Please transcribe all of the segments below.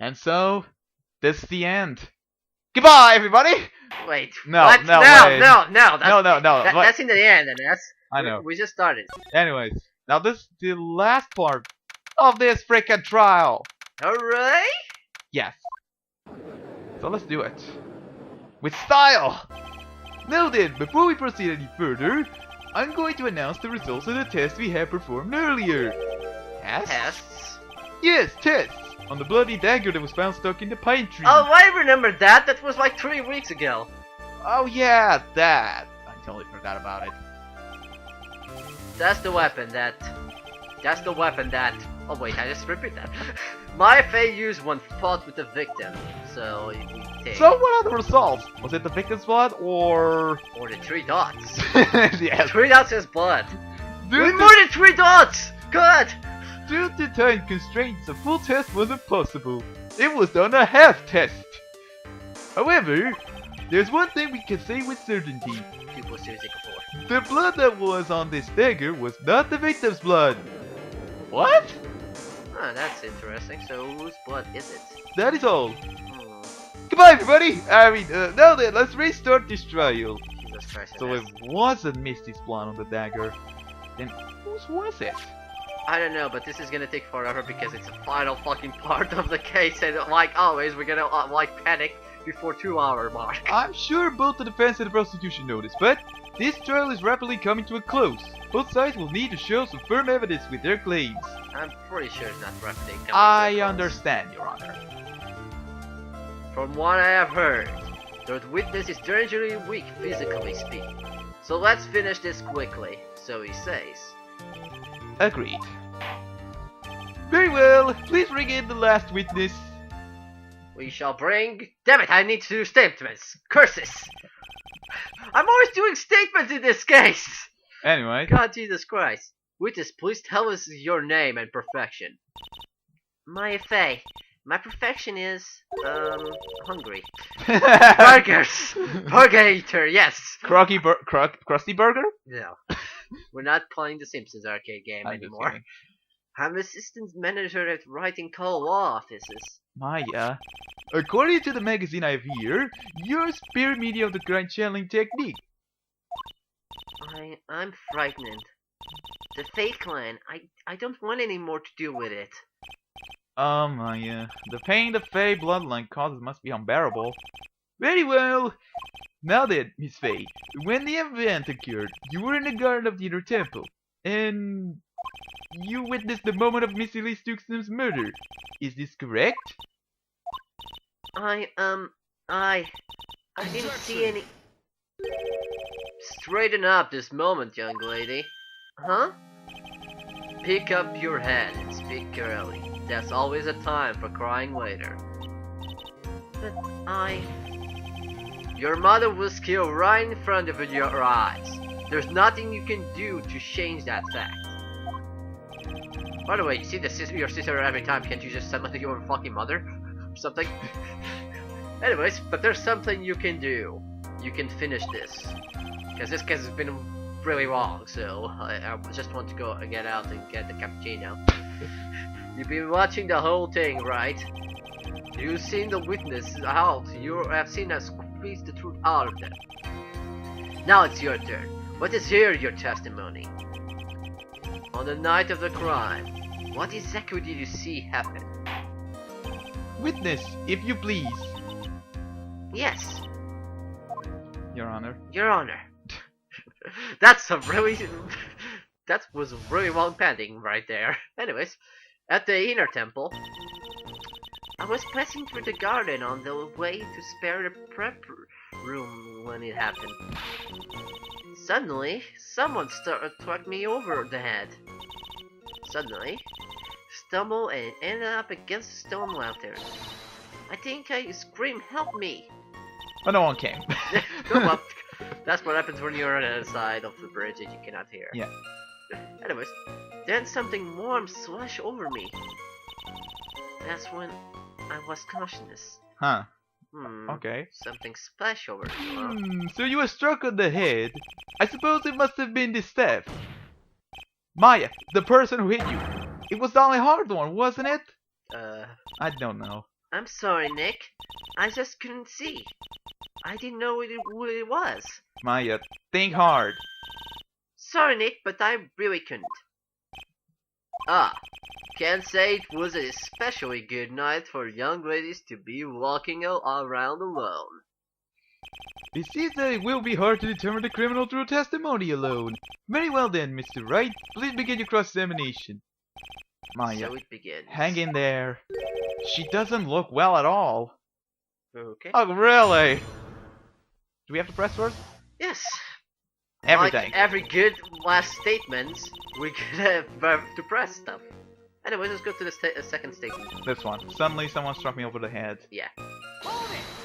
And so, this is the end. Goodbye, everybody! Wait. No, what? no, wait. No. That's in the end, and I know. we just started. Anyways, now this is the last part of this freaking trial. Alright. Yes. So let's do it. With style! Now then, before we proceed any further, I'm going to announce the results of the test we have performed earlier. Tests? Yes, tests! On the bloody dagger that was found stuck in the pine tree. Oh, I remember that. That was like 3 weeks ago. Oh yeah, that. I totally forgot about it. That's the weapon that... Oh wait, I just repeat that. My Faye used when fought with the victim. So, we take... So what are the results? Was it the victim's blood or... Or the 3 dots. Yes. 3 dots is blood. Due More than 3 dots! Good! Due to time constraints, a full test wasn't possible. It was done a half test. However, there's one thing we can say with certainty. The blood that was on this dagger was not the victim's blood. What? Ah, that's interesting. So whose blood is it? That is all. Goodbye, everybody! Now then, let's restart this trial. Jesus Christ. So it wasn't Misty's blood on the dagger. Then whose was it? I don't know, but this is gonna take forever because it's the final fucking part of the case, and like always, we're gonna like panic before 2-hour mark. I'm sure both the defense and the prosecution know this, but this trial is rapidly coming to a close. Both sides will need to show some firm evidence with their claims. I'm pretty sure it's not rapidly coming I understand, Your Honor. From what I have heard, the witness is dangerously weak physically speaking. So let's finish this quickly, so he says. Agreed. Very well, please bring in the last witness. We shall bring... Damn it, I need to do statements! Curses! I'm always doing statements in this case! Anyway. God, Jesus Christ. Witness, please tell us your name and profession. Maya Faye. My profession is, hungry. Burgers! Burger eater, yes! Krusty Burger? No. We're not playing the Simpsons arcade game anymore. I'm assistant manager at Wright and law offices. Maya, according to the magazine I have here, you're a spear medium of the grind channeling technique. I'm frightened. The Faye clan, I don't want any more to do with it. Oh Maya, the pain the Faye bloodline causes must be unbearable. Very well. Now then, Miss Faye, when the event occurred, you were in the garden of the inner temple, and you witnessed the moment of Missy Lee Stuxnam's murder. Is this correct? I didn't see any... Straighten up this moment, young lady. Huh? Pick up your head and speak clearly. There's always a time for crying later. But Your mother was killed right in front of your eyes. There's nothing you can do to change that fact. By the way, you see your sister every time, can't you just summon your fucking mother? Or something? Anyways, but there's something you can do. You can finish this. Because this case has been really long, so I just want to go and get out and get the cappuccino. You've been watching the whole thing, right? You've seen the witness out. You have seen us squeeze the truth out of them. Now it's your turn. Let us hear your testimony. On the night of the crime, what exactly did you see happen? Witness, if you please. Yes. Your Honor. Your Honor. That's a really... that was really long pending right there. Anyways, at the inner temple, I was passing through the garden on the way to spare the prep room when it happened. Suddenly, someone struck me over the head. Suddenly, stumbled and ended up against a stone lantern. I think I screamed, "Help me!" But no one came. Go up. That's what happens when you're on the other side of the bridge and you cannot hear. Yeah. Anyways, then something warm slashed over me. That's when I lost consciousness. Huh. Okay. Something splashed over me. Huh? So you were struck on the head. I suppose it must have been the staff. Maya, the person who hit you. It was the only hard one, wasn't it? I don't know. I'm sorry, Nick. I just couldn't see. I didn't know who it was. Maya, think hard. Sorry, Nick, but I really couldn't. Can't say it was an especially good night for young ladies to be walking around alone. It seems that it will be hard to determine the criminal through testimony alone. Very well then, Mr. Wright. Please begin your cross-examination. Maya, So it begins. hang in there. She doesn't look well at all. Okay. Oh, really? Do we have to press first? Yes. Everything. Like every good last statement, we could have to press stuff. Anyways, let's go to the second statement. This one. Suddenly someone struck me over the head. Yeah.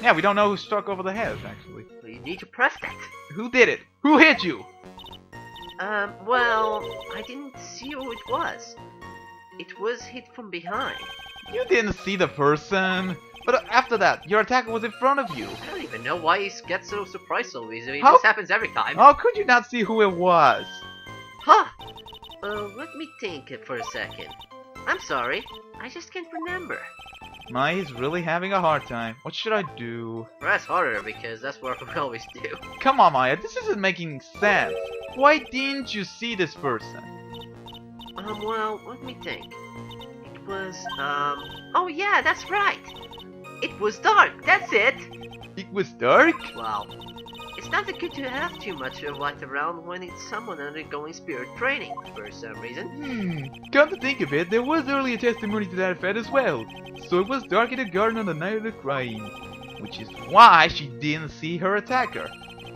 Yeah, we don't know who struck over the head, actually. Well, you need to press that. Who did it? Who hit you? Well, I didn't see who it was. It was hit from behind. You didn't see the person. But after that, your attacker was in front of you. I don't even know why he gets so surprised so easily. How- This happens every time. How could you not see who it was? Huh! Let me think for a second. I'm sorry, I just can't remember. Maya's really having a hard time. What should I do? Press harder because that's what we always do. Come on, Maya, this isn't making sense. Why didn't you see this person? Well, let me think. It was, oh yeah, that's right! It was dark, that's it! It was dark? Wow. It's not good to have too much light around when it's someone undergoing spirit training, for some reason. Come to think of it, there was earlier testimony to that effect as well. So it was dark in the garden on the night of the crime. Which is why she didn't see her attacker.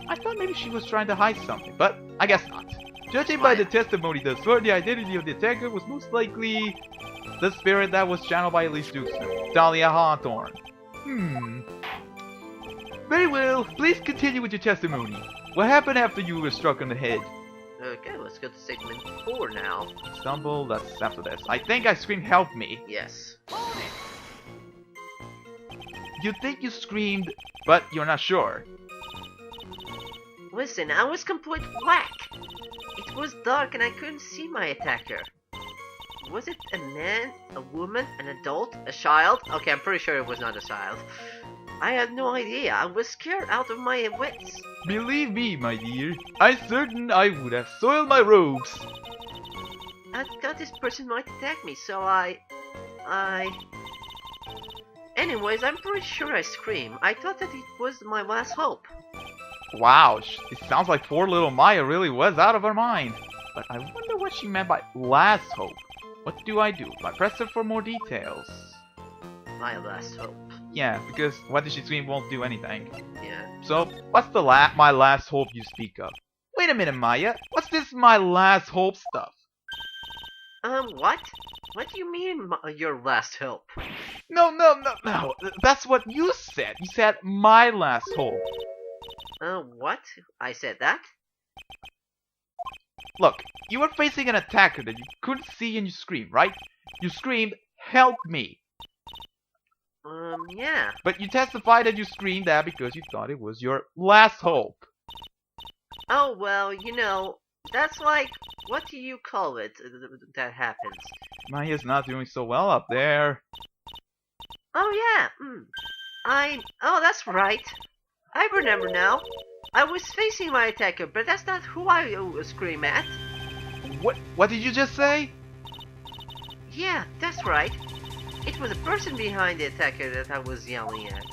I thought maybe she was trying to hide something, but I guess not. Judging by the testimony thus far, the identity of the attacker was most likely the spirit that was channeled by Elise Dukes, Dahlia Hawthorne. Very well, please continue with your testimony. What happened after you were struck on the head? Okay, let's go to statement 4 now. Stumble, that's after this. I think I screamed, help me. Yes. You think you screamed, but you're not sure. Listen, I was complete whack. It was dark and I couldn't see my attacker. Was it a man, a woman, an adult, a child? Okay, I'm pretty sure it was not a child. I had no idea. I was scared out of my wits. Believe me, my dear, I'm certain I would have soiled my robes. I thought this person might attack me, so Anyways, I'm pretty sure I screamed. I thought that it was my last hope. Wow, it sounds like poor little Maya really was out of her mind. But I wonder what she meant by last hope. What do? I press her for more details. My last hope. Yeah, because what did she scream won't do anything. Yeah. So, what's the my last hope you speak of? Wait a minute, Maya. What's this my last hope stuff? What? What do you mean, your last hope? No. That's what you said. You said my last hope. What? I said that? Look, you were facing an attacker that you couldn't see and you screamed, right? You screamed, help me. Yeah. But you testified that you screamed that because you thought it was your last hope. Oh, well, you know, that's like, what do you call it that happens? Maya's not doing so well up there. Oh, yeah, oh, that's right. I remember now. I was facing my attacker, but that's not who I scream at. What did you just say? Yeah, that's right. It was a person behind the attacker that I was yelling at.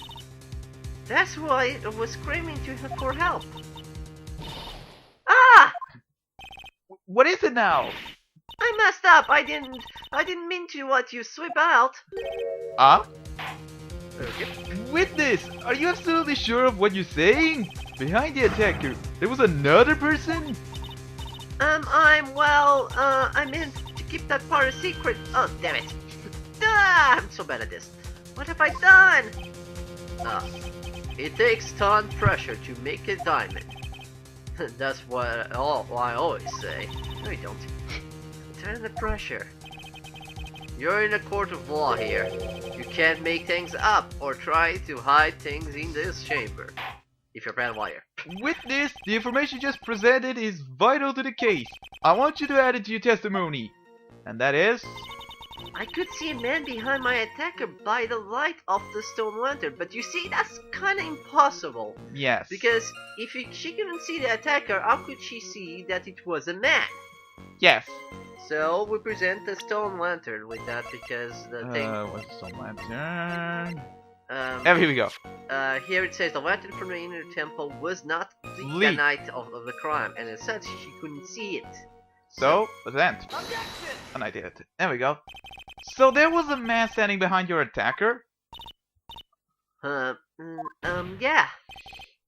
That's why I was screaming to her for help. Ah! What is it now? I messed up. I didn't mean to let you slip out. Okay. Witness, are you absolutely sure of what you're saying? Behind the attacker, there was another person? I meant to keep that part a secret. Oh, damn it. I'm so bad at this. What have I done? It takes ton pressure to make a diamond. That's what I always say. No, you don't. Turn the pressure. You're in a court of law here. You can't make things up or try to hide things in this chamber. If you're a bad lawyer. Witness, the information you just presented is vital to the case. I want you to add it to your testimony. And that is? I could see a man behind my attacker by the light of the stone lantern, but you see, that's kinda impossible. Yes. Because if she couldn't see the attacker, how could she see that it was a man? Yes. So we present the stone lantern with that because the thing. What's the stone lantern? Here Here we go. Here it says the lantern from the inner temple was not lit the night of the crime, and as such she couldn't see it. So, present. And I did it. There we go. So there was a man standing behind your attacker? Yeah.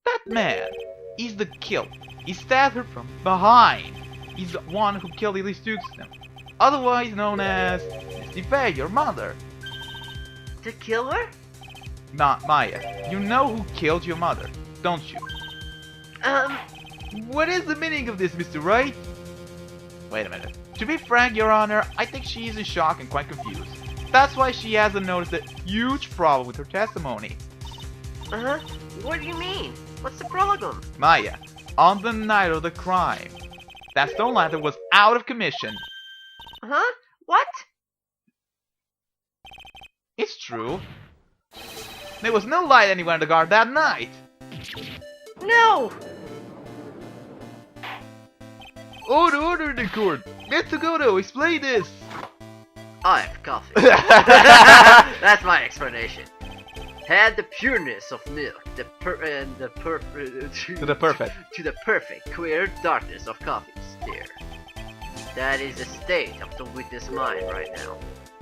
That man, he's the killer. He stabbed her from behind. He's the one who killed Elise Dukeston, otherwise known as Misty Faye, your mother. The killer? Not Maya. You know who killed your mother, don't you? What is the meaning of this, Mr. Wright? Wait a minute. To be frank, Your Honor, I think she is in shock and quite confused. That's why she hasn't noticed a huge problem with her testimony. What do you mean? What's the problem? Maya, on the night of the crime, that stone lantern was out of commission. What? It's true. There was no light anywhere in the garden that night. No! Order in the court. Mr. Goto, explain this. I have coffee. That's my explanation. Had the pureness of milk, to the perfect clear darkness of coffee stir. That is the state of the witness mind right now.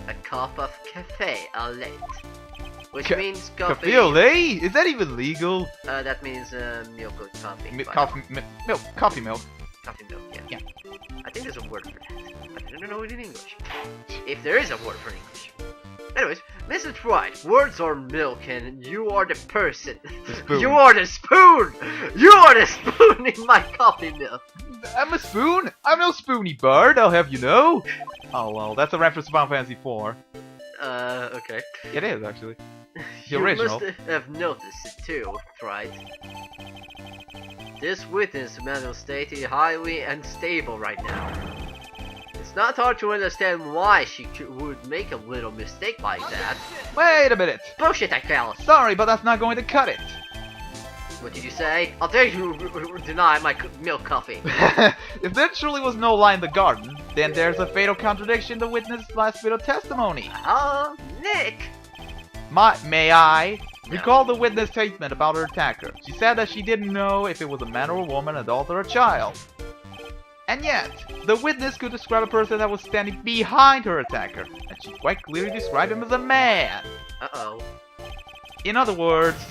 A cup of café au lait, which means coffee. Café au lait? Is that even legal? That means milk with coffee. Coffee milk. Coffee milk, yeah. I think there's a word for that, but I don't know it in English. If there is a word for English. Anyways, Mrs. Wright, words are milk and you are the person. You are the spoon! You are the spoon in my coffee milk. I'm a spoon? I'm no spoony bird, I'll have you know. Oh well, that's a reference to Final Fantasy IV. Okay. It is, actually. The You original. must have noticed it too, right? This witness mental state is highly unstable right now. It's not hard to understand why she would make a little mistake like that. Wait a minute. Bullshit, I call it. Sorry, but that's not going to cut it. What did you say? How dare you deny my milk coffee? If there truly was no lie in the garden, then there's a fatal contradiction in the witness' last bit of testimony. Nick! May I? No. Recall the witness' statement about her attacker. She said that she didn't know if it was a man or a woman, adult or a child. And yet, the witness could describe a person that was standing behind her attacker, and she quite clearly described him as a man. Uh-oh. In other words,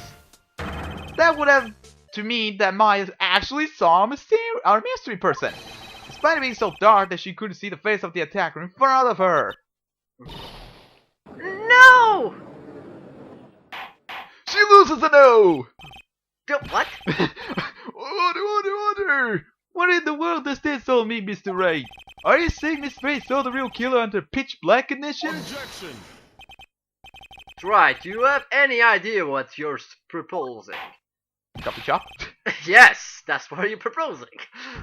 that would have to mean that Maya actually saw our mystery person, despite it being so dark that she couldn't see the face of the attacker in front of her. No! She loses a no! What? Order! What in the world does this all mean, Mr. Wright? Are you saying Miss Faye saw the real killer under pitch black conditions? Objection! Right, do you have any idea what you're proposing? Coffee shop? Yes, that's what you're proposing.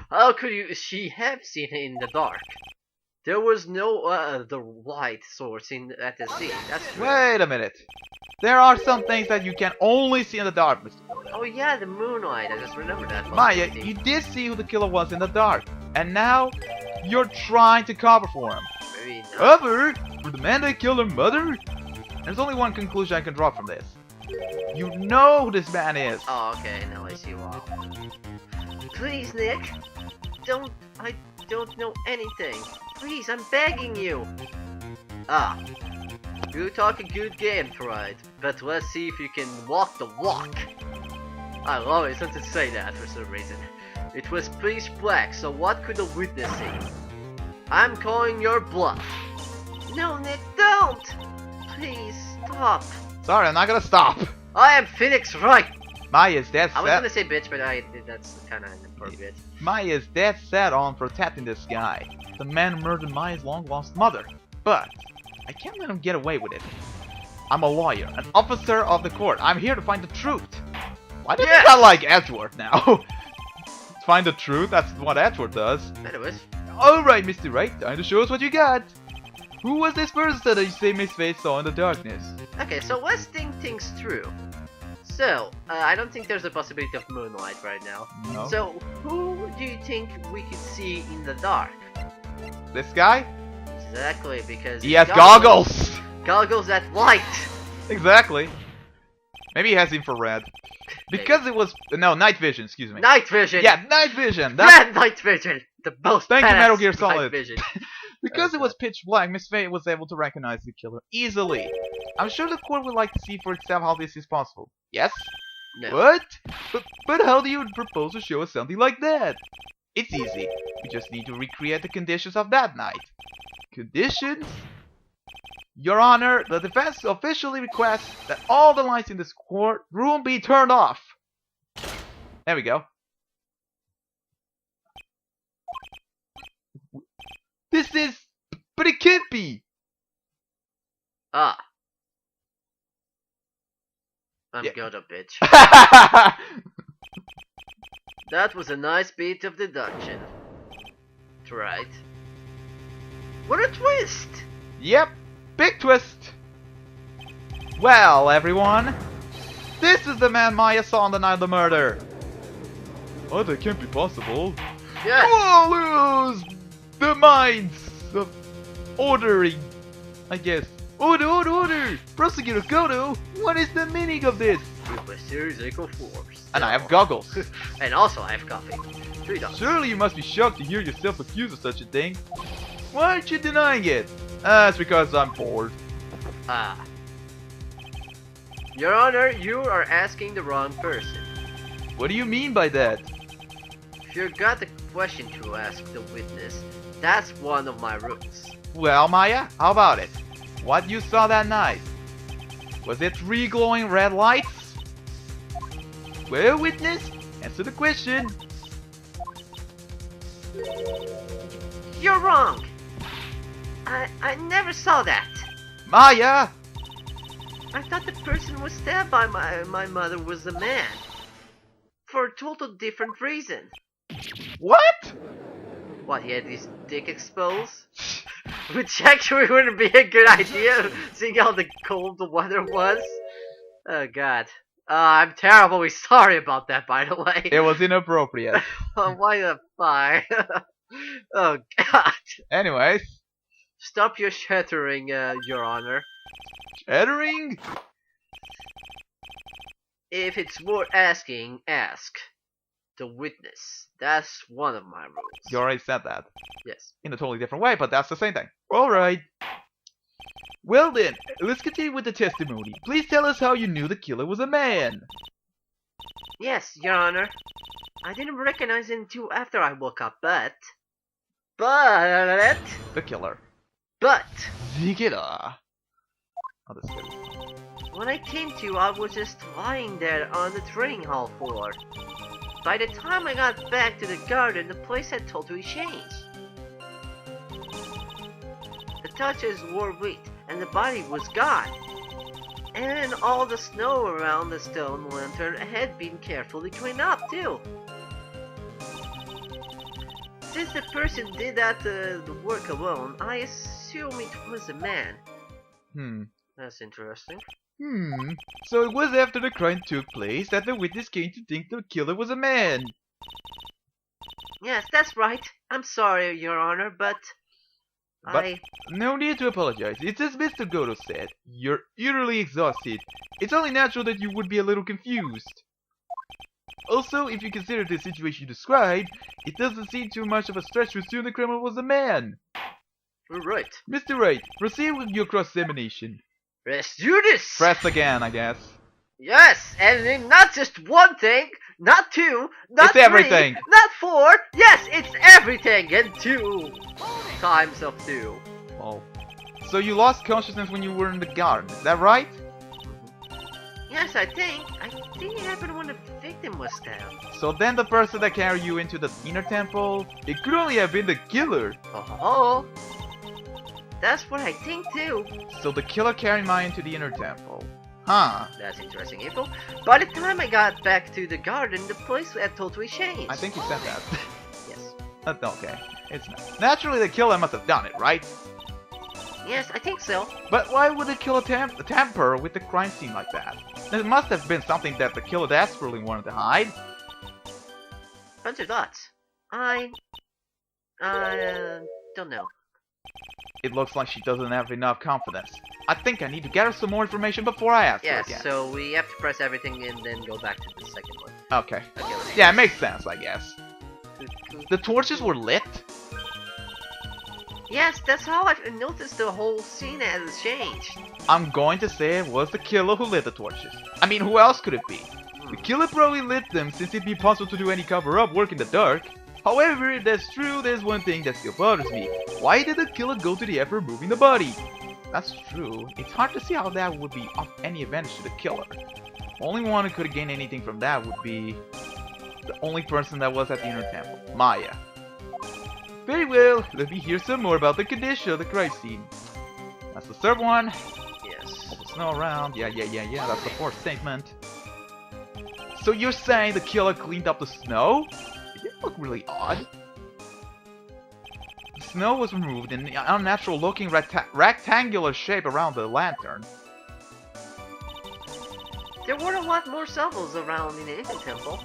How could she have seen it in the dark? There was no the light source at the scene. That's true. Wait a minute. There are some things that you can only see in the dark, Mr. Oh yeah, the moonlight. I just remembered that. Maya, you did see who the killer was in the dark, and now you're trying to cover for him. Maybe not. Cover? For the man that killed her mother? There's only one conclusion I can draw from this. You know who this man is. Oh, okay, now I see why. Please, Nick. I don't know anything. Please, I'm begging you. Ah. You talk a good game, Pride, but let's see if you can walk the walk. I always wanted to say that for some reason. It was pitch black, so what could the witness see? I'm calling your bluff. No, Nick, don't! Please, stop. Sorry, I'm not gonna stop. I am Phoenix Wright! Maya's dead I was set. gonna say bitch, but that's kinda inappropriate. Maya's dead set on protecting this guy. The man who murdered Maya's long-lost mother. But I can't let him get away with it. I'm a lawyer, an officer of the court. I'm here to find the truth. Why does it sound like Edgeworth now? Find the truth? That's what Edgeworth does. Anyways. Alright, Mr. Wright, time to show us what you got. Who was this person that you say Miss Faye saw in the darkness? Okay, so let's think things through. So, I don't think there's a possibility of moonlight right now. No. So, who do you think we could see in the dark? This guy? Exactly, because He has goggles! Goggles that light! Exactly. Maybe he has infrared. Because it was... No, night vision, excuse me. Night vision! Yeah, night vision! Red night vision! The most Thank you, badass Metal Gear night Solid. vision. Because it was pitch black, Miss Faye was able to recognize the killer easily. I'm sure the court would like to see for itself how this is possible. Yes? No. What? But how do you propose to show us something like that? It's easy. We just need to recreate the conditions of that night. Conditions? Your Honor, the defense officially requests that all the lights in this courtroom be turned off. There we go. This is... But it can't be! Ah. I'm Yeah. gonna bitch. That was a nice bit of deduction. Right. What a twist! Yep, big twist! Well, everyone, this is the man Maya saw on the night of the murder. Oh, that can't be possible. Yes! You all lose the minds of ordering, I guess. Order! Prosecutor Kodo, what is the meaning of this? With my Series Echo Force. And I have goggles. And also I have coffee. $3. Surely you must be shocked to hear yourself accused of such a thing. Why aren't you denying it? It's because I'm bored. Ah. Your Honor, you are asking the wrong person. What do you mean by that? If you got a question to ask the witness, that's one of my rules. Well, Maya, how about it? What you saw that night? Was it 3 glowing red lights? Well, witness, answer the question. You're wrong. I never saw that. Maya! I thought the person was stabbed by my mother was a man. For a total different reason. What? What, he had his dick exposed? Which actually wouldn't be a good idea, seeing how the cold the weather was. Oh god. I'm terribly sorry about that, by the way. It was inappropriate. Why the fuck? Oh god. Anyways, Stop your shattering, Your Honor. chattering? If it's worth asking, ask the witness. That's one of my rules. You already said that. Yes. In a totally different way, but that's the same thing. Alright. Well then, let's continue with the testimony. Please tell us how you knew the killer was a man. Yes, Your Honor. I didn't recognize him until after I woke up, but... The killer. The killer. Oh, that's good. When I came to, I was just lying there on the training hall floor. By the time I got back to the garden, the place had totally changed. The touches were weak, and the body was gone. And all the snow around the stone lantern had been carefully cleaned up too. Since the person did that the work alone, I assume it was a man. That's interesting. So it was after the crime took place that the witness came to think the killer was a man. Yes, that's right. I'm sorry, Your Honor, but no need to apologize. It's as Mr. Goto said. You're utterly exhausted. It's only natural that you would be a little confused. Also, if you consider the situation you described, it doesn't seem too much of a stretch to assume the criminal was a man. Right. Mr. Wright, proceed with your cross-examination. Let's do this! Press again, I guess. Yes, and then not just one thing, not two, not It's three, everything. not four. Yes, it's everything, and 2 times of 2. Oh. So you lost consciousness when you were in the garden, is that right? Yes, I think it happened when the victim was stabbed. So then the person that carried you into the inner temple, it could only have been the killer. Oh, that's what I think too. So the killer carried Maya into the inner temple. Huh. That's interesting info. By the time I got back to the garden, the place had totally changed. I think you said that. Yes. Okay, it's not. Naturally the killer must have done it, right? Yes, I think so. But why would the killer tamper with the crime scene like that? There must have been something that the killer desperately wanted to hide. Bunch of dots. I don't know. It looks like she doesn't have enough confidence. I think I need to gather some more information before I ask her Yes, again. so we have to press everything and then go back to the second one. Okay. Okay, Yeah, it makes sense, I guess. The torches were lit? Yes, that's how I've noticed the whole scene has changed. I'm going to say it was the killer who lit the torches. I mean, who else could it be? The killer probably lit them since it'd be impossible to do any cover-up work in the dark. However, if that's true, there's one thing that still bothers me. Why did the killer go to the effort of moving the body? That's true. It's hard to see how that would be of any advantage to the killer. Only one who could have gained anything from that would be the only person that was at the inner temple, Maya. Very well, let me hear some more about the condition of the crime scene. That's the third one. Yes. All the snow around. Yeah, that's the fourth statement. So you're saying the killer cleaned up the snow? It didn't look really odd. The snow was removed in an unnatural looking rectangular shape around the lantern. There were a lot more shovels around in the Inca temple,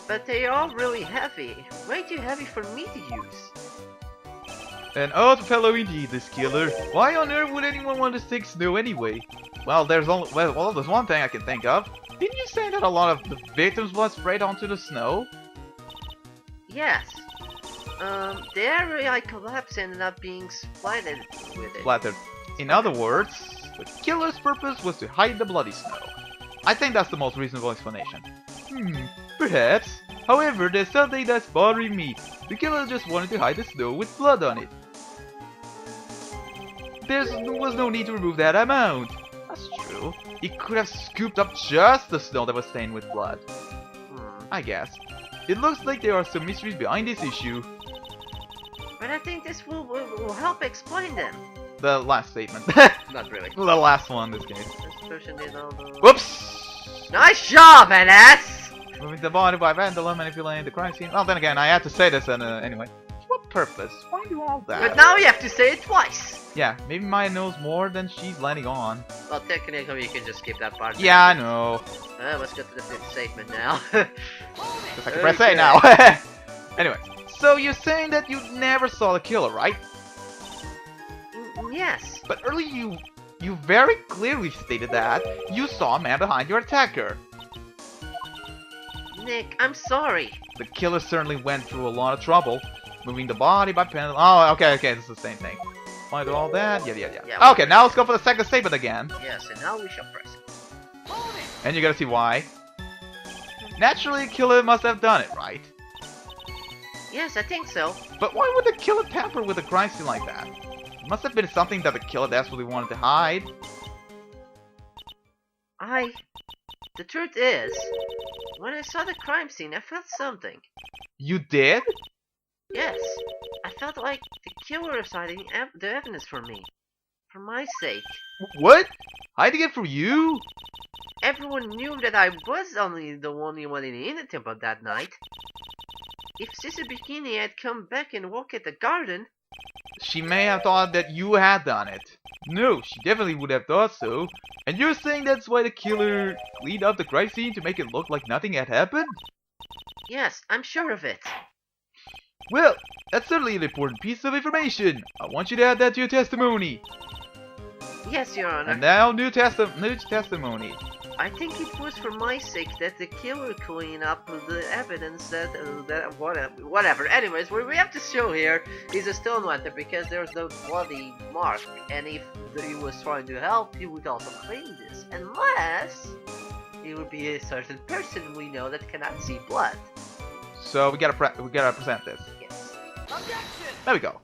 but they are all really heavy. Way too heavy for me to use. An odd fellow indeed, this killer. Why on earth would anyone want to stick snow anyway? Well, there's one thing I can think of. Didn't you say that a lot of the victims' blood sprayed onto the snow? Yes. The area I collapsed ended up being splattered with it. Splattered. In other words, the killer's purpose was to hide the bloody snow. I think that's the most reasonable explanation. Perhaps. However, there's something that's bothering me. The killer just wanted to hide the snow with blood on it. There was no need to remove that amount. That's true. He could have scooped up just the snow that was stained with blood. I guess. It looks like there are some mysteries behind this issue. But I think this will help explain them. The last statement. Not really. The last one in this case. This person did all the... Whoops! Nice job, NS! Moving the body by vandalism, manipulating the crime scene. Well, then again, I had to say this anyway. For what purpose? Why do all that? But now you have to say it twice! Yeah, maybe Maya knows more than she's letting on. Well, technically you can just skip that part. Yeah, I know. Let's get to the fifth statement now. Just I can press A now. Anyway, so you're saying that you never saw the killer, right? Yes. But earlier you very clearly stated that you saw a man behind your attacker. Nick, I'm sorry. The killer certainly went through a lot of trouble, moving the body by pen. Oh, okay, this is the same thing. Why do all that? Yeah. Okay, now let's go for the second statement again. Yes, and now we shall press it. And you're gonna see why. Naturally, the killer must have done it, right? Yes, I think so. But why would the killer tamper with a crime scene like that? It must have been something that the killer desperately wanted to hide. The truth is, when I saw the crime scene, I felt something. You did? Yes, I felt like the killer was hiding the evidence from me. For my sake. What? Hiding it from you? Everyone knew that I was only the only one in the temple that night. If Sister Bikini had come back and walked at the garden... She may have thought that you had done it. No, she definitely would have thought so. And you're saying that's why the killer cleaned up the crime scene to make it look like nothing had happened? Yes, I'm sure of it. Well, that's certainly an important piece of information. I want you to add that to your testimony. Yes, Your Honor. And now, new testimony. I think it was for my sake that the killer cleaned up the evidence that whatever. Anyways, what we have to show here is a stone lantern because there's no bloody mark, and if he was trying to help, he would also clean this, unless it would be a certain person we know that cannot see blood. So we gotta present this. Yes. There we go.